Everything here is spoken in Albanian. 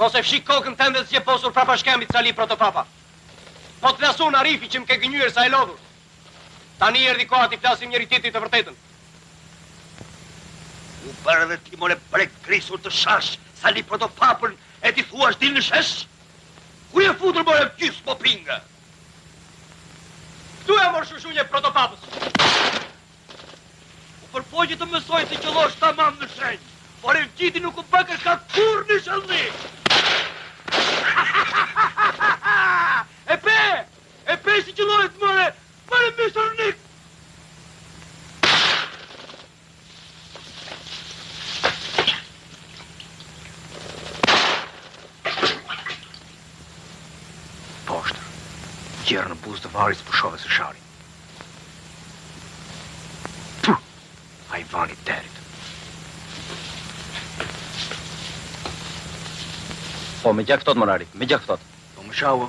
Mos e fshi kokën tënde s'je posur prapa shkembit Sali Protopapa. Po të lasun Arifi që më ke gënyer sa e lodhur. Tani erdhi koha t'i flasim njëri tjetrit të vërtetën. U bërë dhe ti more brek grisur të shash, Sali Protopapën e ti thuash dil në shesh? Ku je futur more gjys po pinga? Këtu e mor shushunje Protopapës. U përpoqi të mësoj të qëllosh tamam në shenjë, por e vgjiti nuk u bëkër ka kur në shëllnik. E pe si qëllojt more me shërnik. Poshtër, gjerë në buzë të varis pushove së shari. Puh, a i vani terit. Po, me gjak këtot, Morari, me gjak këtot. Po më shau,